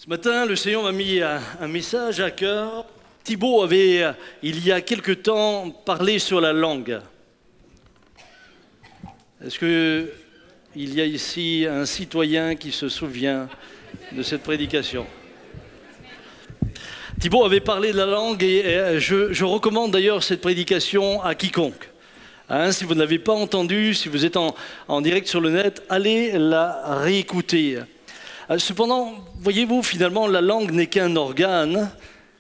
Ce matin, le Seigneur m'a mis un message à cœur. Thibaut avait, il y a quelque temps, parlé sur la langue. Est-ce qu'il y a ici un citoyen qui se souvient de cette prédication? Thibaut avait parlé de la langue et je recommande d'ailleurs cette prédication à quiconque. Si vous ne l'avez pas entendue, si vous êtes en direct sur le net, allez la réécouter. Cependant, voyez-vous, finalement, la langue n'est qu'un organe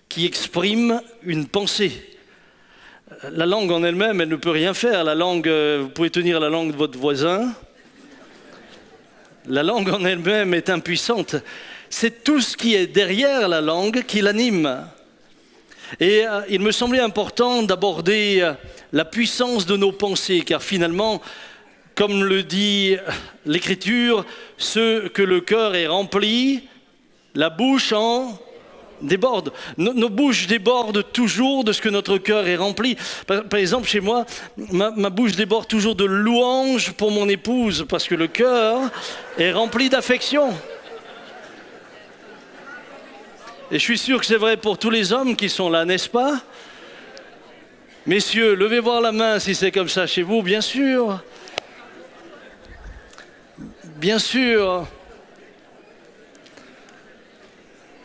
qui exprime une pensée. La langue en elle-même, elle ne peut rien faire. La langue, vous pouvez tenir la langue de votre voisin. La langue en elle-même est impuissante. C'est tout ce qui est derrière la langue qui l'anime. Et il me semblait important d'aborder la puissance de nos pensées, car finalement, comme le dit l'Écriture, ce que le cœur est rempli, la bouche en déborde. Nos bouches débordent toujours de ce que notre cœur est rempli. Par exemple, chez moi, ma bouche déborde toujours de louanges pour mon épouse, parce que le cœur est rempli d'affection. Et je suis sûr que c'est vrai pour tous les hommes qui sont là, n'est-ce pas? Messieurs, levez voir la main si c'est comme ça chez vous, bien sûr. Bien sûr.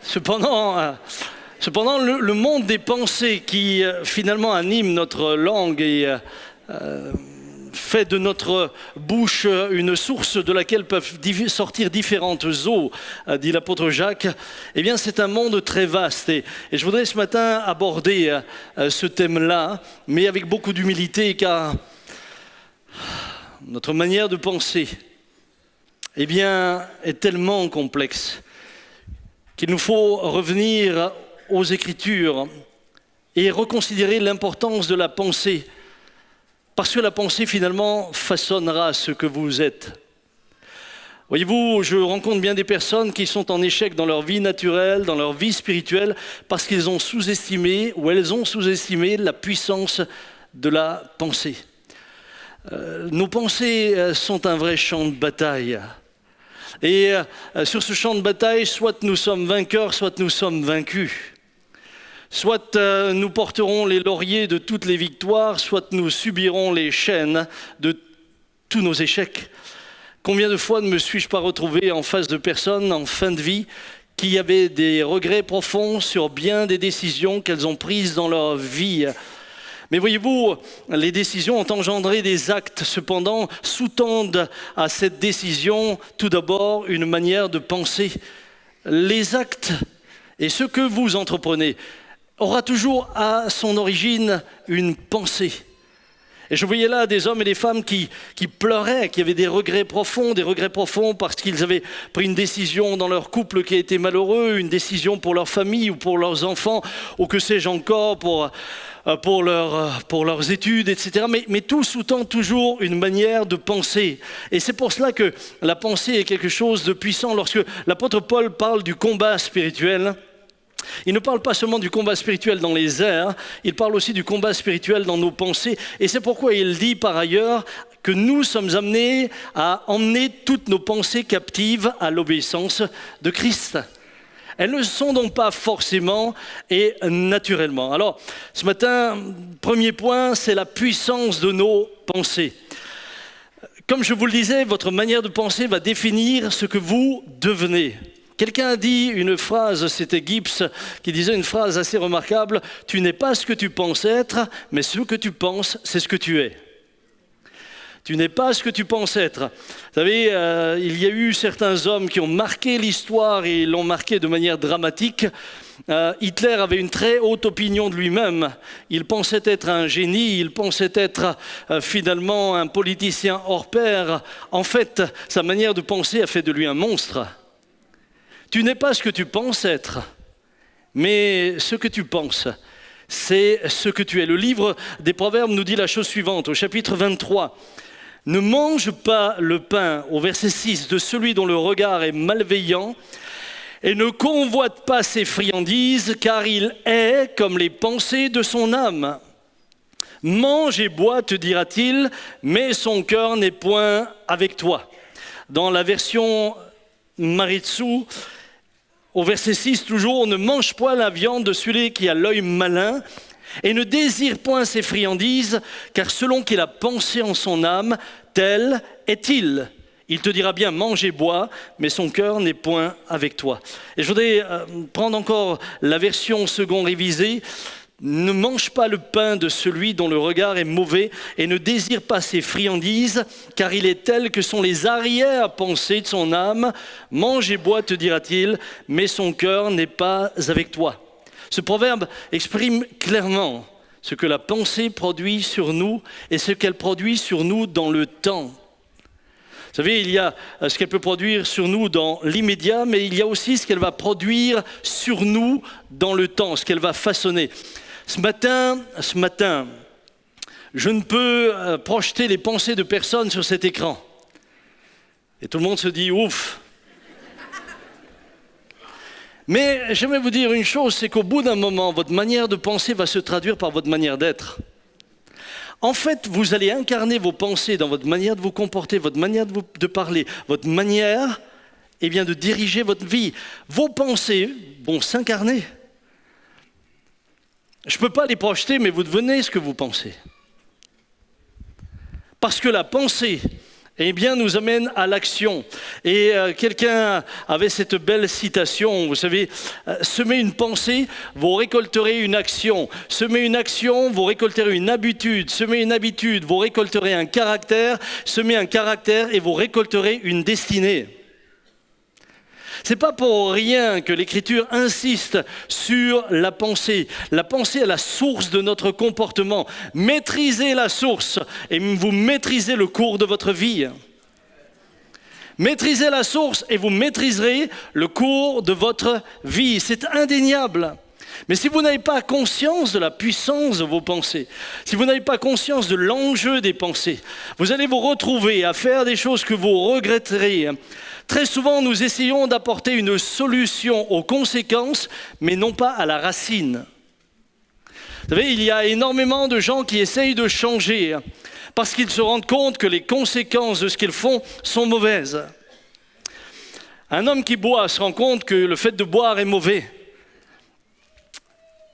Cependant, le monde des pensées qui finalement anime notre langue et fait de notre bouche une source de laquelle peuvent sortir différentes eaux, dit l'apôtre Jacques, eh bien c'est un monde très vaste. Et je voudrais ce matin aborder ce thème-là, mais avec beaucoup d'humilité, car notre manière de penser eh bien, est tellement complexe qu'il nous faut revenir aux Écritures et reconsidérer l'importance de la pensée, parce que la pensée, finalement, façonnera ce que vous êtes. Voyez-vous, je rencontre bien des personnes qui sont en échec dans leur vie naturelle, dans leur vie spirituelle, parce qu'ils ont sous-estimé ou elles ont sous-estimé la puissance de la pensée. Nos pensées sont un vrai champ de bataille. Et sur ce champ de bataille, soit nous sommes vainqueurs, soit nous sommes vaincus. Soit nous porterons les lauriers de toutes les victoires, soit nous subirons les chaînes de tous nos échecs. Combien de fois ne me suis-je pas retrouvé en face de personnes en fin de vie qui avaient des regrets profonds sur bien des décisions qu'elles ont prises dans leur vie? Mais voyez-vous, les décisions ont engendré des actes, cependant, sous-tendent à cette décision, tout d'abord, une manière de penser. Les actes et ce que vous entreprenez aura toujours à son origine une pensée. Et je voyais là des hommes et des femmes qui pleuraient, qui avaient des regrets profonds parce qu'ils avaient pris une décision dans leur couple qui a été malheureux, une décision pour leur famille ou pour leurs enfants, ou que sais-je encore, pour leurs études, etc. Mais tout sous-tend toujours une manière de penser. Et c'est pour cela que la pensée est quelque chose de puissant. Lorsque l'apôtre Paul parle du combat spirituel, il ne parle pas seulement du combat spirituel dans les airs, il parle aussi du combat spirituel dans nos pensées. Et c'est pourquoi il dit par ailleurs que nous sommes amenés à emmener toutes nos pensées captives à l'obéissance de Christ. Elles ne sont donc pas forcément et naturellement. Alors, ce matin, premier point, c'est la puissance de nos pensées. Comme je vous le disais, votre manière de penser va définir ce que vous devenez. Quelqu'un a dit une phrase, c'était Gibbs, qui disait une phrase assez remarquable, « Tu n'es pas ce que tu penses être, mais ce que tu penses, c'est ce que tu es. » Tu n'es pas ce que tu penses être. Vous savez, il y a eu certains hommes qui ont marqué l'histoire et l'ont marqué de manière dramatique. Hitler avait une très haute opinion de lui-même. Il pensait être un génie, il pensait être finalement un politicien hors pair. En fait, sa manière de penser a fait de lui un monstre. Tu n'es pas ce que tu penses être, mais ce que tu penses, c'est ce que tu es. Le livre des Proverbes nous dit la chose suivante, au chapitre 23. « Ne mange pas le pain, au verset 6, de celui dont le regard est malveillant, et ne convoite pas ses friandises, car il est comme les pensées de son âme. Mange et bois, te dira-t-il, mais son cœur n'est point avec toi. » Dans la version Maritsu, Au verset 6 toujours, ne mange point la viande de celui qui a l'œil malin et ne désire point ses friandises, car selon qu'il a pensé en son âme, tel est-il. Il te dira bien, mange et bois, mais son cœur n'est point avec toi. Et je voudrais prendre encore la version second révisée. Ne mange pas le pain de celui dont le regard est mauvais et ne désire pas ses friandises, car il est tel que sont les arrière-pensées de son âme. Mange et bois, te dira-t-il, mais son cœur n'est pas avec toi. Ce proverbe exprime clairement ce que la pensée produit sur nous et ce qu'elle produit sur nous dans le temps. Vous savez, il y a ce qu'elle peut produire sur nous dans l'immédiat, mais il y a aussi ce qu'elle va produire sur nous dans le temps, ce qu'elle va façonner. Ce matin, je ne peux projeter les pensées de personne sur cet écran. Et tout le monde se dit « ouf ». Mais j'aimerais vous dire une chose, c'est qu'au bout d'un moment, votre manière de penser va se traduire par votre manière d'être. En fait, vous allez incarner vos pensées dans votre manière de vous comporter, votre manière de parler, votre manière de diriger votre vie. Vos pensées vont s'incarner. Je ne peux pas les projeter, mais vous devenez ce que vous pensez. Parce que la pensée, nous amène à l'action. Et quelqu'un avait cette belle citation, vous savez, semez une pensée, vous récolterez une action. Semez une action, vous récolterez une habitude. Semez une habitude, vous récolterez un caractère. Semez un caractère et vous récolterez une destinée. C'est pas pour rien que l'Écriture insiste sur la pensée. La pensée est la source de notre comportement. Maîtrisez la source et vous maîtrisez le cours de votre vie. Maîtrisez la source et vous maîtriserez le cours de votre vie. C'est indéniable. Mais si vous n'avez pas conscience de la puissance de vos pensées, si vous n'avez pas conscience de l'enjeu des pensées, vous allez vous retrouver à faire des choses que vous regretterez. Très souvent, nous essayons d'apporter une solution aux conséquences, mais non pas à la racine. Vous savez, il y a énormément de gens qui essayent de changer parce qu'ils se rendent compte que les conséquences de ce qu'ils font sont mauvaises. Un homme qui boit se rend compte que le fait de boire est mauvais.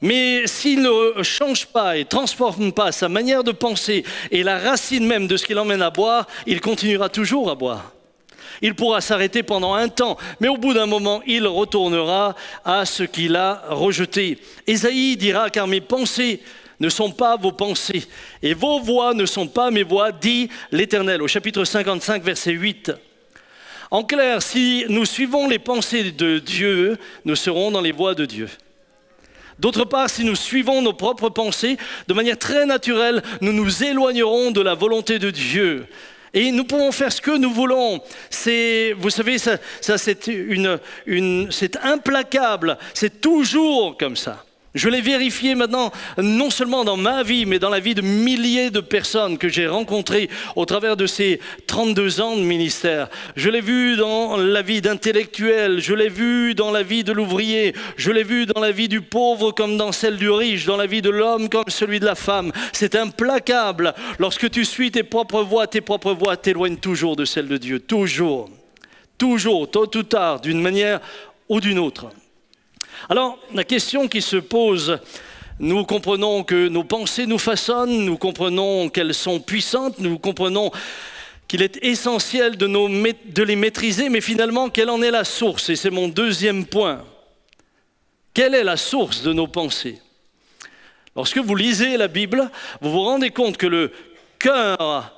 Mais s'il ne change pas et ne transforme pas sa manière de penser et la racine même de ce qui l'emmène à boire, il continuera toujours à boire. Il pourra s'arrêter pendant un temps, mais au bout d'un moment, il retournera à ce qu'il a rejeté. Ésaïe dira, car mes pensées ne sont pas vos pensées, et vos voix ne sont pas mes voix, dit l'Éternel, au chapitre 55, verset 8. En clair, si nous suivons les pensées de Dieu, nous serons dans les voies de Dieu. D'autre part, si nous suivons nos propres pensées, de manière très naturelle, nous nous éloignerons de la volonté de Dieu. Et nous pouvons faire ce que nous voulons. Vous savez, c'est implacable. C'est toujours comme ça. Je l'ai vérifié maintenant, non seulement dans ma vie, mais dans la vie de milliers de personnes que j'ai rencontrées au travers de ces 32 ans de ministère. Je l'ai vu dans la vie d'intellectuels, je l'ai vu dans la vie de l'ouvrier, je l'ai vu dans la vie du pauvre comme dans celle du riche, dans la vie de l'homme comme celui de la femme. C'est implacable. Lorsque tu suis tes propres voies t'éloignent toujours de celle de Dieu. Toujours. Toujours, tôt ou tard, d'une manière ou d'une autre. Alors, la question qui se pose, nous comprenons que nos pensées nous façonnent, nous comprenons qu'elles sont puissantes, nous comprenons qu'il est essentiel de les maîtriser, mais finalement, quelle en est la source? Et c'est mon deuxième point. Quelle est la source de nos pensées? Lorsque vous lisez la Bible, vous vous rendez compte que le cœur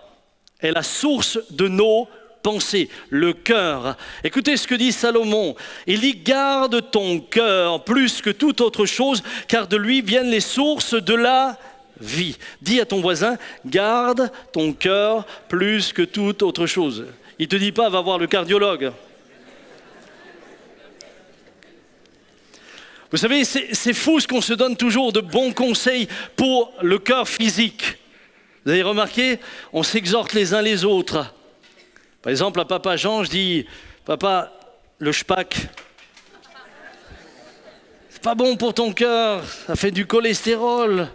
est la source de nos pensée, le cœur. Écoutez ce que dit Salomon. Il dit « Garde ton cœur plus que toute autre chose, car de lui viennent les sources de la vie. » Dis à ton voisin « Garde ton cœur plus que toute autre chose. » Il ne te dit pas « Va voir le cardiologue. » Vous savez, c'est fou ce qu'on se donne toujours de bons conseils pour le cœur physique. Vous avez remarqué? On s'exhorte les uns les autres. Par exemple, à papa Jean, je dis, papa, le shpak, c'est pas bon pour ton cœur, ça fait du cholestérol.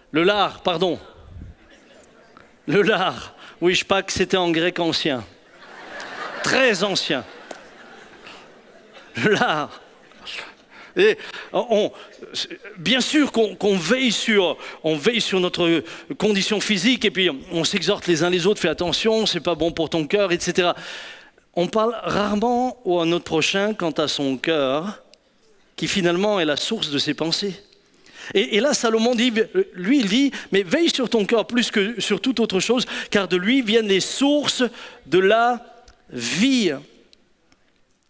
Le lard, pardon. Le lard. Oui, shpak, c'était en grec ancien. Très ancien. Là. Et bien sûr qu'on veille sur notre condition physique et puis on s'exhorte les uns les autres, fais attention, c'est pas bon pour ton cœur, etc. On parle rarement à notre prochain quant à son cœur, qui finalement est la source de ses pensées. Et là, Salomon dit, lui, il dit, mais veille sur ton cœur plus que sur toute autre chose, car de lui viennent les sources de la vie.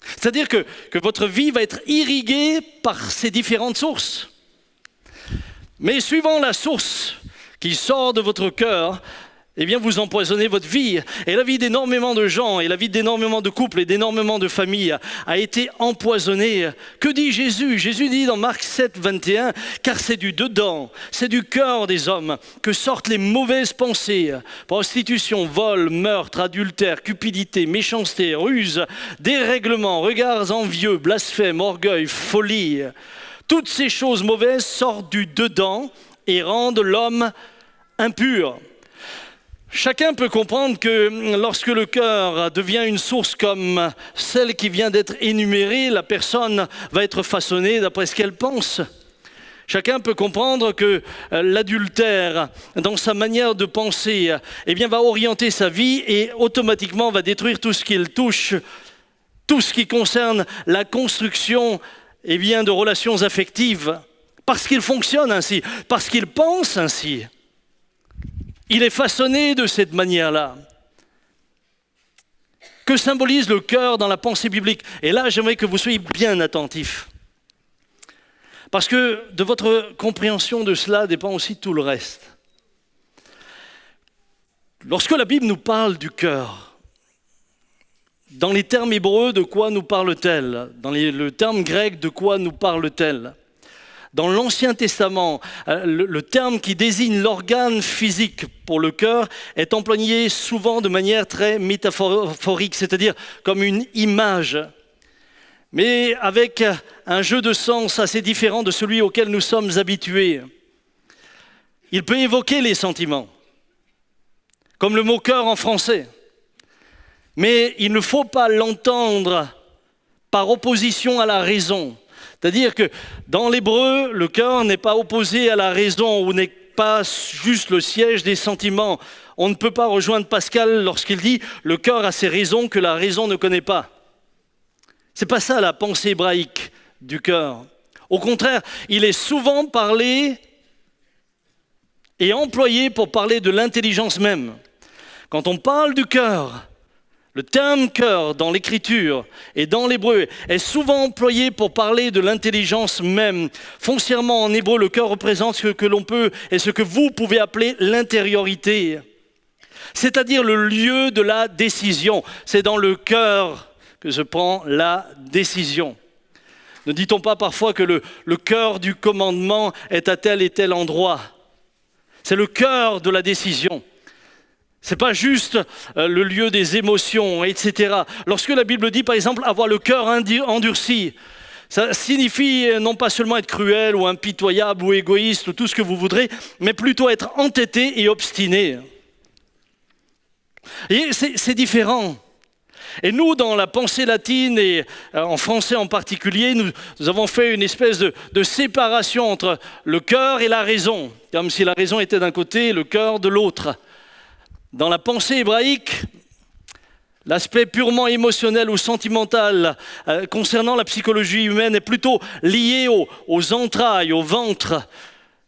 C'est-à-dire que votre vie va être irriguée par ces différentes sources. Mais suivant la source qui sort de votre cœur, eh bien vous empoisonnez votre vie. Et la vie d'énormément de gens, et la vie d'énormément de couples et d'énormément de familles a été empoisonnée. Que dit Jésus ? Jésus dit dans Marc 7, 21, « Car c'est du dedans, c'est du cœur des hommes que sortent les mauvaises pensées, prostitution, vol, meurtre, adultère, cupidité, méchanceté, ruse, dérèglement, regards envieux, blasphème, orgueil, folie. Toutes ces choses mauvaises sortent du dedans et rendent l'homme impur. » Chacun peut comprendre que lorsque le cœur devient une source comme celle qui vient d'être énumérée, la personne va être façonnée d'après ce qu'elle pense. Chacun peut comprendre que l'adultère, dans sa manière de penser, eh bien, va orienter sa vie et automatiquement va détruire tout ce qu'il touche, tout ce qui concerne la construction eh bien, de relations affectives, parce qu'il fonctionne ainsi, parce qu'il pense ainsi. Il est façonné de cette manière-là. Que symbolise le cœur dans la pensée biblique ? Et là, j'aimerais que vous soyez bien attentifs. Parce que de votre compréhension de cela dépend aussi tout le reste. Lorsque la Bible nous parle du cœur, dans les termes hébreux, de quoi nous parle-t-elle ? Dans le terme grec, de quoi nous parle-t-elle ? Dans l'Ancien Testament, le terme qui désigne l'organe physique pour le cœur est employé souvent de manière très métaphorique, c'est-à-dire comme une image, mais avec un jeu de sens assez différent de celui auquel nous sommes habitués. Il peut évoquer les sentiments, comme le mot cœur en français, mais il ne faut pas l'entendre par opposition à la raison. C'est-à-dire que dans l'hébreu, le cœur n'est pas opposé à la raison ou n'est pas juste le siège des sentiments. On ne peut pas rejoindre Pascal lorsqu'il dit « le cœur a ses raisons que la raison ne connaît pas ». Ce n'est pas ça la pensée hébraïque du cœur. Au contraire, il est souvent parlé et employé pour parler de l'intelligence même. Quand on parle du cœur, le terme « cœur » dans l'écriture et dans l'hébreu est souvent employé pour parler de l'intelligence même. Foncièrement, en hébreu, le cœur représente ce que l'on peut et ce que vous pouvez appeler l'intériorité, c'est-à-dire le lieu de la décision. C'est dans le cœur que se prend la décision. Ne dit-on pas parfois que le cœur du commandement est à tel et tel endroit ? C'est le cœur de la décision. Ce n'est pas juste le lieu des émotions, etc. Lorsque la Bible dit, par exemple, avoir le cœur endurci, ça signifie non pas seulement être cruel ou impitoyable ou égoïste ou tout ce que vous voudrez, mais plutôt être entêté et obstiné. Et c'est différent. Et nous, dans la pensée latine et en français en particulier, nous avons fait une espèce de séparation entre le cœur et la raison, comme si la raison était d'un côté et le cœur de l'autre. Dans la pensée hébraïque, l'aspect purement émotionnel ou sentimental concernant la psychologie humaine est plutôt lié aux entrailles, au ventre.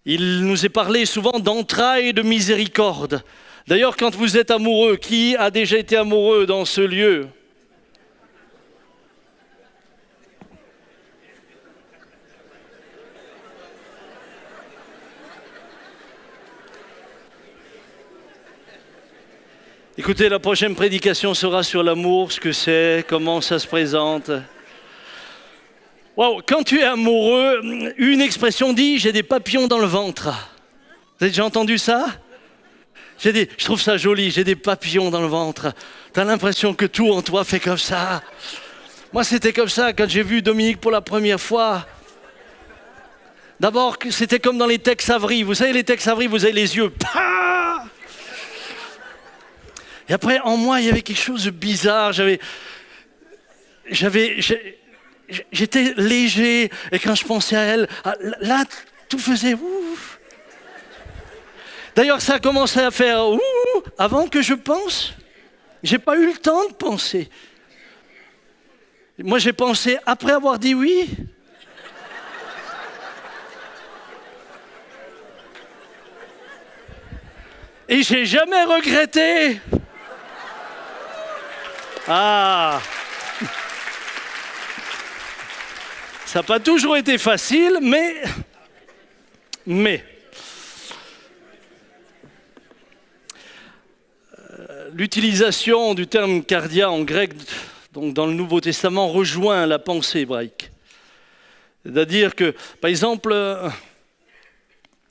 Il nous est parlé souvent d'entrailles de miséricorde. D'ailleurs, quand vous êtes amoureux, qui a déjà été amoureux dans ce lieu ? Écoutez, la prochaine prédication sera sur l'amour, ce que c'est, comment ça se présente. Wow, quand tu es amoureux, une expression dit « j'ai des papillons dans le ventre ». Vous avez déjà entendu ça ? Je trouve ça joli, j'ai des papillons dans le ventre. Tu as l'impression que tout en toi fait comme ça. Moi, c'était comme ça quand j'ai vu Dominique pour la première fois. D'abord, c'était comme dans les Tex Avery. Vous savez, les Tex Avery, vous avez les yeux. Pah! Et après, en moi, il y avait quelque chose de bizarre. j'étais léger, et quand je pensais à elle, là, tout faisait ouf. D'ailleurs, ça a commencé à faire ouh avant que je pense. J'ai pas eu le temps de penser. Moi, j'ai pensé après avoir dit oui. Et j'ai jamais regretté. Ah. Ça n'a pas toujours été facile, mais l'utilisation du terme cardia en grec, donc dans le Nouveau Testament, rejoint la pensée hébraïque. C'est-à-dire que, par exemple,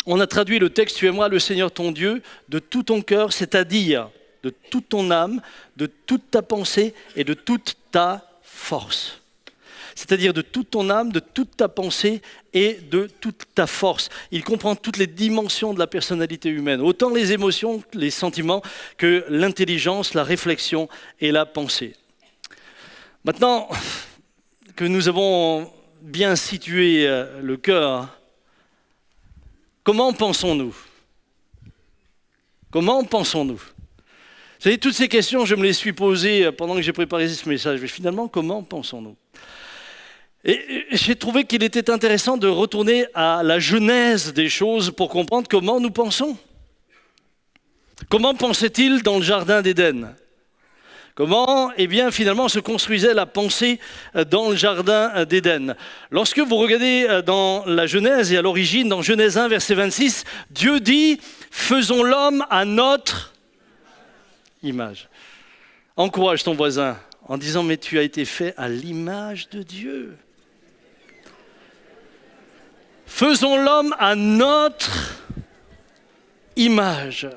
on a traduit le texte « Tu aimeras le Seigneur ton Dieu de tout ton cœur », c'est-à-dire de toute ton âme, de toute ta pensée et de toute ta force. C'est-à-dire de toute ton âme, de toute ta pensée et de toute ta force. Il comprend toutes les dimensions de la personnalité humaine, autant les émotions, les sentiments, que l'intelligence, la réflexion et la pensée. Maintenant que nous avons bien situé le cœur, comment pensons-nous? Comment pensons-nous? Vous savez, toutes ces questions, je me les suis posées pendant que j'ai préparé ce message. Mais finalement, comment pensons-nous? Et j'ai trouvé qu'il était intéressant de retourner à la genèse des choses pour comprendre comment nous pensons. Comment pensait-il dans le jardin d'Éden? Comment, finalement, se construisait la pensée dans le jardin d'Éden? Lorsque vous regardez dans la Genèse et à l'origine, dans Genèse 1, verset 26, Dieu dit « Faisons l'homme à notre image ». Encourage ton voisin en disant « Mais tu as été fait à l'image de Dieu ». Faisons l'homme à notre image,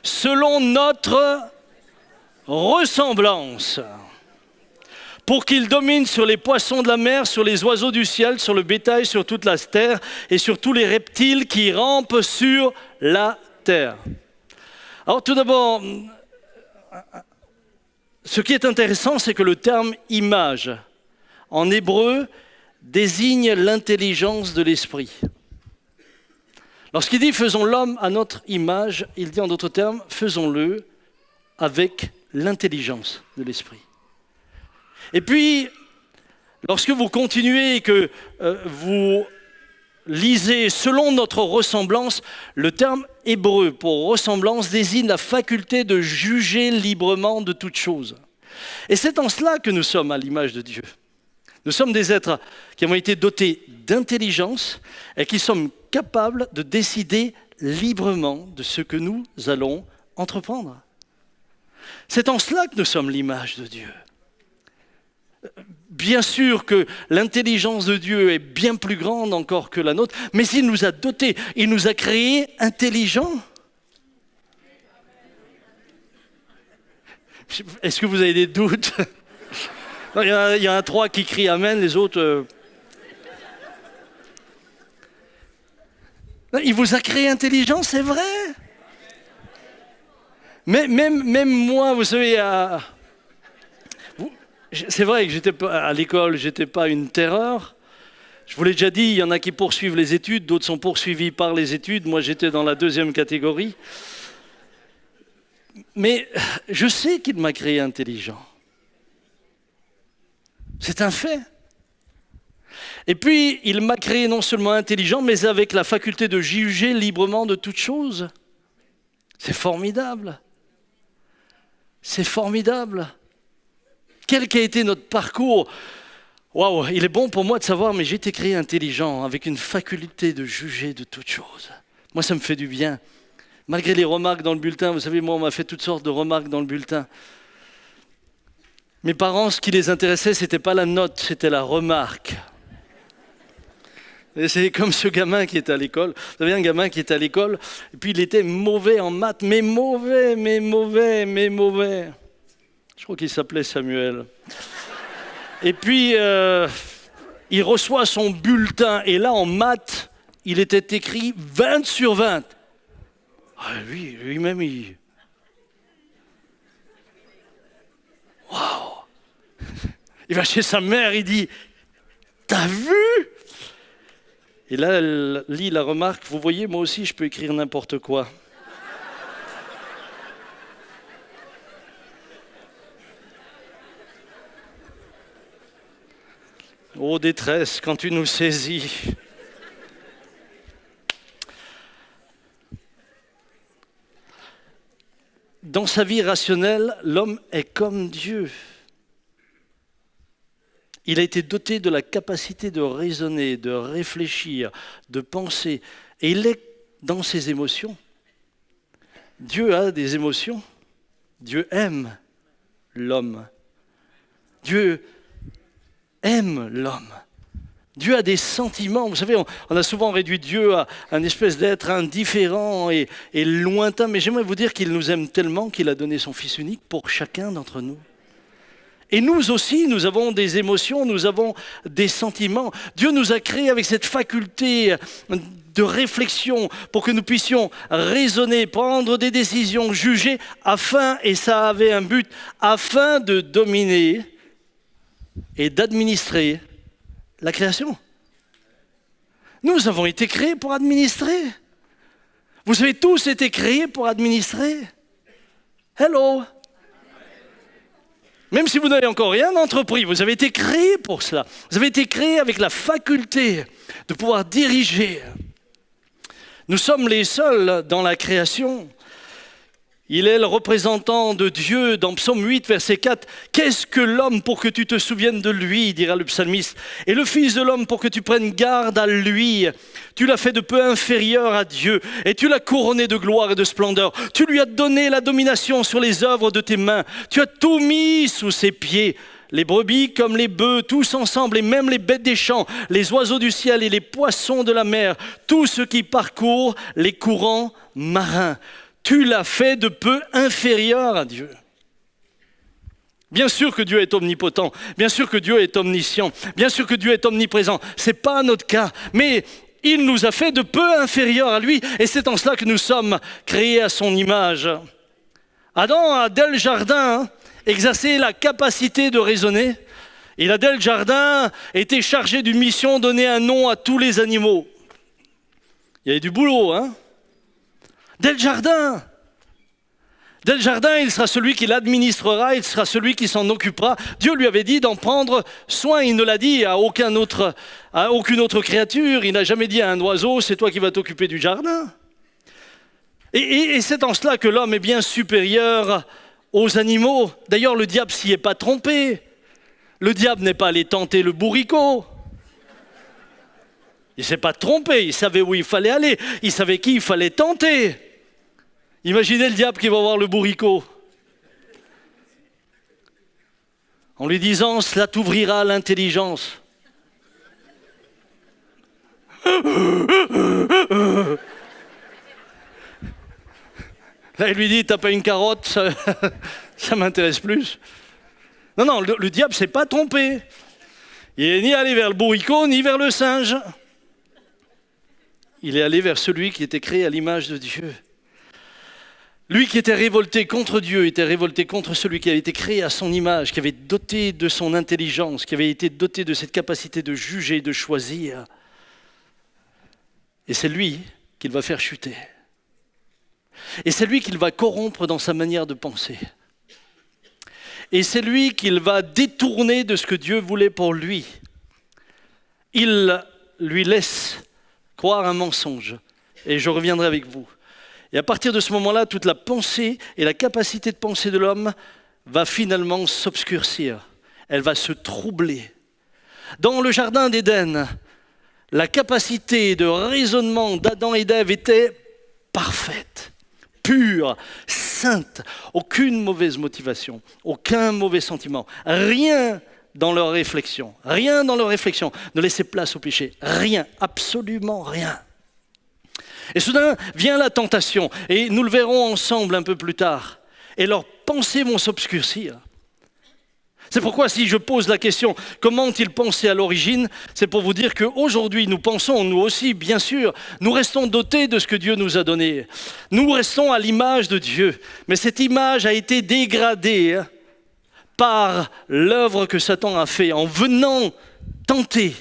selon notre ressemblance, pour qu'il domine sur les poissons de la mer, sur les oiseaux du ciel, sur le bétail, sur toute la terre et sur tous les reptiles qui rampent sur la terre. Alors tout d'abord, ce qui est intéressant, c'est que le terme « image » en hébreu désigne l'intelligence de l'esprit. Lorsqu'il dit « faisons l'homme à notre image », il dit en d'autres termes « faisons-le avec l'intelligence de l'esprit ». Et puis, lorsque vous continuez et que vous lisez « selon notre ressemblance », le terme hébreu pour ressemblance désigne la faculté de juger librement de toute chose. Et c'est en cela que nous sommes à l'image de Dieu. Nous sommes des êtres qui avons été dotés d'intelligence et qui sommes capables de décider librement de ce que nous allons entreprendre. C'est en cela que nous sommes l'image de Dieu. Bien sûr que l'intelligence de Dieu est bien plus grande encore que la nôtre, mais il nous a dotés, il nous a créés intelligents. Est-ce que vous avez des doutes? Non, il y en a 3 qui crient Amen, les autres... Il vous a créé intelligent, c'est vrai. Mais même moi, vous savez, c'est vrai que j'étais pas, à l'école, j'étais pas une terreur. Je vous l'ai déjà dit, il y en a qui poursuivent les études, d'autres sont poursuivis par les études. Moi, j'étais dans la 2e catégorie. Mais je sais qu'il m'a créé intelligent. C'est un fait. Et puis, il m'a créé non seulement intelligent, mais avec la faculté de juger librement de toutes choses. C'est formidable. C'est formidable. Quel qu'a été notre parcours? Waouh, il est bon pour moi de savoir, mais j'ai été créé intelligent, avec une faculté de juger de toutes choses. Moi, ça me fait du bien. Malgré les remarques dans le bulletin, vous savez, moi, on m'a fait toutes sortes de remarques dans le bulletin. Mes parents, ce qui les intéressait, ce n'était pas la note, c'était la remarque. Et c'est comme ce gamin qui était à l'école. Vous savez, un gamin qui était à l'école, et puis il était mauvais en maths, mais mauvais. Je crois qu'il s'appelait Samuel. Et puis, il reçoit son bulletin, et là, en maths, il était écrit 20 sur 20. Ah, lui-même, il... Waouh! Il va chez sa mère, il dit « T'as vu ?» Et là, elle lit la remarque, vous voyez, moi aussi, je peux écrire n'importe quoi. Oh détresse, quand tu nous saisis. Dans sa vie rationnelle, l'homme est comme Dieu. Il a été doté de la capacité de raisonner, de réfléchir, de penser. Et il est dans ses émotions. Dieu a des émotions. Dieu aime l'homme. Dieu aime l'homme. Dieu a des sentiments. Vous savez, on a souvent réduit Dieu à un espèce d'être indifférent et lointain. Mais j'aimerais vous dire qu'il nous aime tellement qu'il a donné son Fils unique pour chacun d'entre nous. Et nous aussi, nous avons des émotions, nous avons des sentiments. Dieu nous a créés avec cette faculté de réflexion pour que nous puissions raisonner, prendre des décisions, juger, et ça avait un but, afin de dominer et d'administrer la création. Nous avons été créés pour administrer. Vous avez tous été créés pour administrer. Hello! Même si vous n'avez encore rien entrepris, vous avez été créés pour cela. Vous avez été créés avec la faculté de pouvoir diriger. Nous sommes les seuls dans la création. Il est le représentant de Dieu dans Psaume 8, verset 4. « Qu'est-ce que l'homme pour que tu te souviennes de lui ?» dira le psalmiste. « Et le Fils de l'homme pour que tu prennes garde à lui. Tu l'as fait de peu inférieur à Dieu et tu l'as couronné de gloire et de splendeur. Tu lui as donné la domination sur les œuvres de tes mains. Tu as tout mis sous ses pieds. Les brebis comme les bœufs, tous ensemble, et même les bêtes des champs, les oiseaux du ciel et les poissons de la mer, tout ce qui parcourt les courants marins. Tu l'as fait de peu inférieur à Dieu. » Bien sûr que Dieu est omnipotent, bien sûr que Dieu est omniscient, bien sûr que Dieu est omniprésent. Ce n'est pas notre cas, mais il nous a fait de peu inférieur à lui, et c'est en cela que nous sommes créés à son image. Adam a dès le jardin exercé la capacité de raisonner. Il a dès le jardin été chargé d'une mission, donner un nom à tous les animaux. Il y avait du boulot, hein? Dès le jardin, il sera celui qui l'administrera, il sera celui qui s'en occupera. Dieu lui avait dit d'en prendre soin, il ne l'a dit à aucune autre créature, il n'a jamais dit à un oiseau, c'est toi qui vas t'occuper du jardin. Et c'est en cela que l'homme est bien supérieur aux animaux. D'ailleurs, le diable s'y est pas trompé. Le diable n'est pas allé tenter le bourricot. Il ne s'est pas trompé, il savait où il fallait aller, il savait qui il fallait tenter. Imaginez le diable qui va voir le bourricot. En lui disant, cela t'ouvrira l'intelligence. Là, il lui dit, t'as pas une carotte, ça m'intéresse plus. Non, le diable ne s'est pas trompé. Il n'est ni allé vers le bourricot, ni vers le singe. Il est allé vers celui qui était créé à l'image de Dieu. Lui qui était révolté contre Dieu, était révolté contre celui qui avait été créé à son image, qui avait été doté de son intelligence, qui avait été doté de cette capacité de juger, de choisir. Et c'est lui qu'il va faire chuter. Et c'est lui qu'il va corrompre dans sa manière de penser. Et c'est lui qu'il va détourner de ce que Dieu voulait pour lui. Il lui laisse croire un mensonge. Et je reviendrai avec vous. Et à partir de ce moment-là, toute la pensée et la capacité de penser de l'homme va finalement s'obscurcir. Elle va se troubler. Dans le jardin d'Éden, la capacité de raisonnement d'Adam et d'Ève était parfaite, pure, sainte. Aucune mauvaise motivation, aucun mauvais sentiment, rien dans leur réflexion. Rien dans leur réflexion ne laissait place au péché. Rien, absolument rien. Et soudain vient la tentation, et nous le verrons ensemble un peu plus tard. Et leurs pensées vont s'obscurcir. C'est pourquoi si je pose la question, comment ont-ils pensé à l'origine? C'est pour vous dire qu'aujourd'hui nous pensons, nous aussi bien sûr, nous restons dotés de ce que Dieu nous a donné. Nous restons à l'image de Dieu, mais cette image a été dégradée par l'œuvre que Satan a fait en venant tenter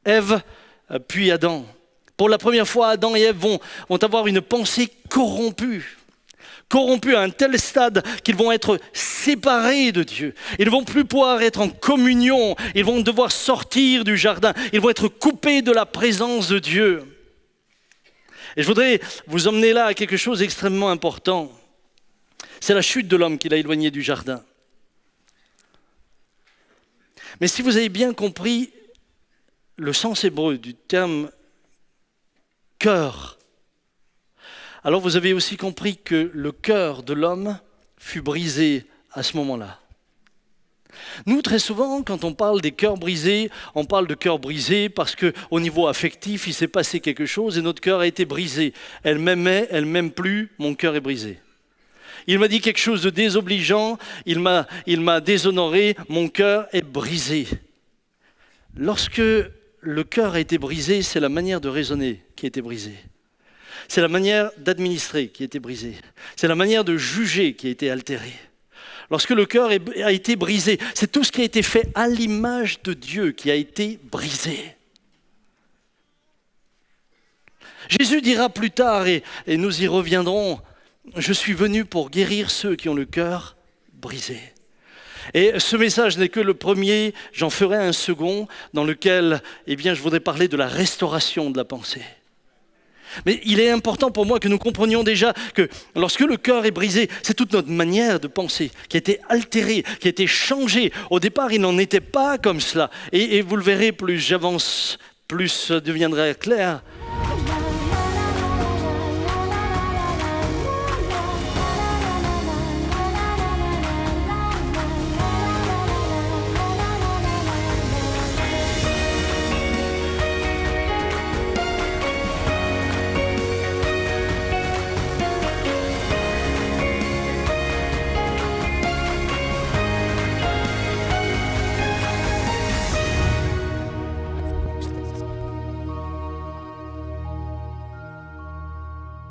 Ève puis Adam. Pour la première fois, Adam et Ève vont avoir une pensée corrompue à un tel stade qu'ils vont être séparés de Dieu. Ils ne vont plus pouvoir être en communion, ils vont devoir sortir du jardin, ils vont être coupés de la présence de Dieu. Et je voudrais vous emmener là à quelque chose d'extrêmement important. C'est la chute de l'homme qui l'a éloigné du jardin. Mais si vous avez bien compris le sens hébreu du terme cœur, alors vous avez aussi compris que le cœur de l'homme fut brisé à ce moment-là. Nous, très souvent, quand on parle des cœurs brisés, on parle de cœur brisé parce qu'au niveau affectif, il s'est passé quelque chose et notre cœur a été brisé. Elle m'aimait, elle ne m'aime plus, mon cœur est brisé. Il m'a dit quelque chose de désobligeant, il m'a déshonoré, mon cœur est brisé. Lorsque le cœur a été brisé, c'est la manière de raisonner qui a été brisée. C'est la manière d'administrer qui a été brisée. C'est la manière de juger qui a été altérée. Lorsque le cœur a été brisé, c'est tout ce qui a été fait à l'image de Dieu qui a été brisé. Jésus dira plus tard, et nous y reviendrons, « Je suis venu pour guérir ceux qui ont le cœur brisé ». Et ce message n'est que le premier, j'en ferai un second, dans lequel je voudrais parler de la restauration de la pensée. Mais il est important pour moi que nous comprenions déjà que lorsque le cœur est brisé, c'est toute notre manière de penser qui a été altérée, qui a été changée. Au départ, il n'en était pas comme cela. Et vous le verrez, plus j'avance, plus ça deviendra clair.